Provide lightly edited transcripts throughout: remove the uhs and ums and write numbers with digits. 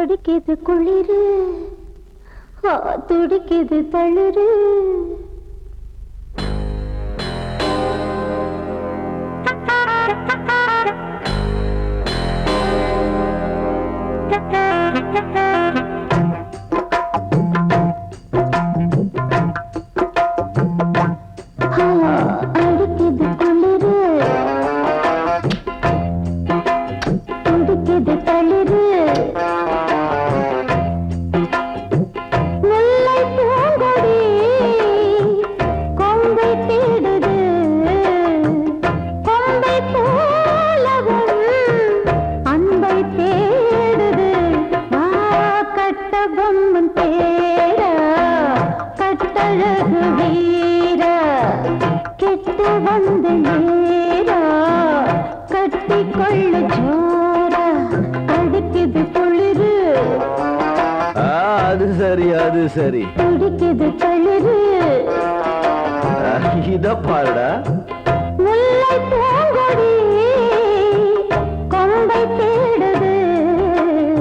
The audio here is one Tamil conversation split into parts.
அடிக்குது குளிரு துடிக்குது தளிரு அடிக்குது குளிரு துடிக்குது தளிரு முல்லை பூங்கொடி கொம்பை தேடுது கொம்பை போலவும் அன்பை தேடுது கட்ட பொம்மன் தேர கட்டழகு வீர கெட்டு வந்து நேரா கட்டி கொள்ளு ஜோரா அடிக்குது குளிரு அது சரி அது சரி துடிக்குது தளிரு இத பாருடா முல்லை பூங்கொடி கொம்பை தேடுது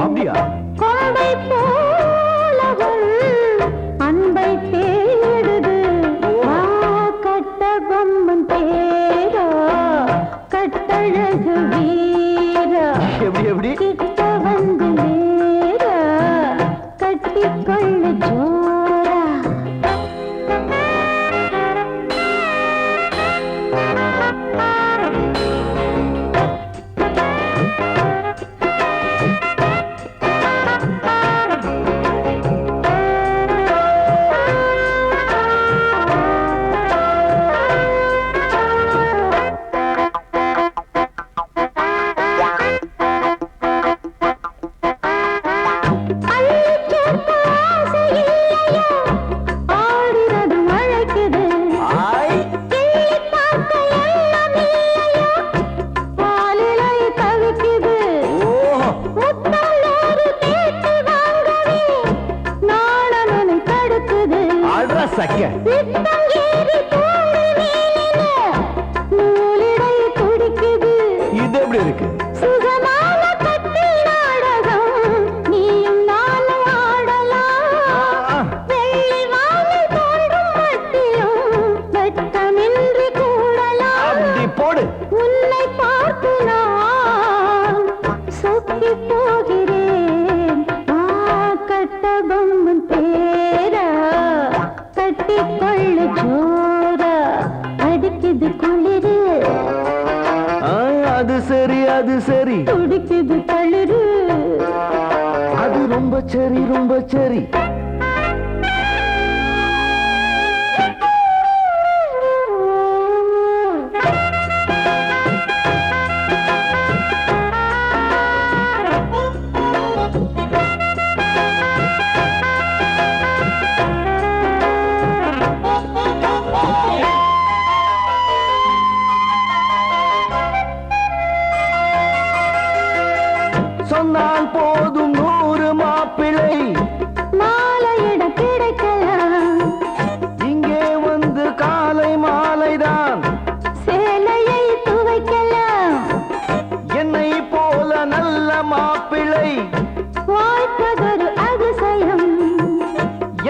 அப்படியா கொம்பை போலவும் அன்பை தேடுது கட்ட பொம்மன் தேரா கட்டழகு வீரா எப்படி எப்படி கிட்ட வந்து நேரா கட்டிக்கொள்ளு ஜோரா சக்க இது எப்படி இருக்கு சுகமான கட்டி நாடகம் நீயும் நானும் ஆடலாம் வெள்ளி வாழை தோன்றும் மட்டிலும் வெட்டமின்றி கூடலாம் அப்படி போடு உன்னை பார்த்து நான் சொக்கி போகிறேன் கட்ட பொம்மன் தேரா கட்டிக்கொள்ளு ஜோரா அடிக்குது குளிரு அது சரி அது சரி துடிக்குது தளிரு அது ரொம்ப சரி ரொம்ப சரி சொன்னால் போதும் 100 மாப்பிள்ளை மாலையிட கிடைக்கலாம் இங்கே வந்து காலை மாலைதான் சேலையை துவைக்கலாம் என்னை போல நல்ல மாப்பிள்ளை வாய்ப்பதொரு அதிசயம்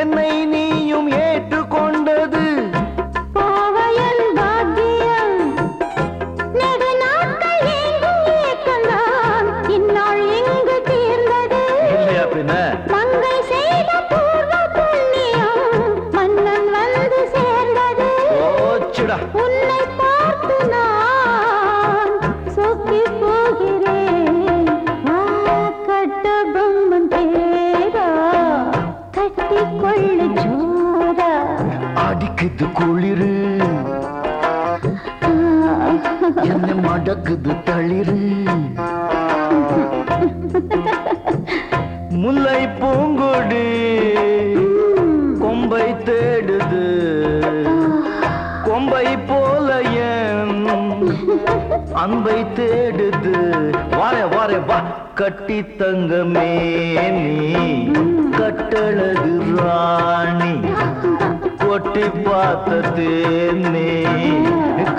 என்னை நீயும் ஏற்றுக்கொண்டது பாவையன் பாக்கியம் நெடு நாட்கள் எங்கும் ஏற்கலாம் இந்நாள் எங்கு தீர்ந்தது இல்லையா பின்ன மங்கை செய்த பூர்வ புண்ணியம் மன்னன் வந்து சேர்ந்தது ஓச்சுடா உன்னை பார்த்து நான் சொக்கி போகிறேன் கட்ட பொம்மன் தேரா கட்டிக்கொள்ளு ஜோரா அடிக்குது குளிரு என்ன மடக்குது தளிரு முல்லை பூங்கொடி கொம்பை தேடுது கொம்பை போல என் அன்பை தேடுது வாரே வாரே வா கட்டி தங்கமே நீ கட்டழகு ராணி கொட்டி பார்த்த தேனே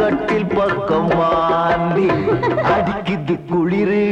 கட்டில் பக்கம் வாந்தி அடிக்குது குளிரு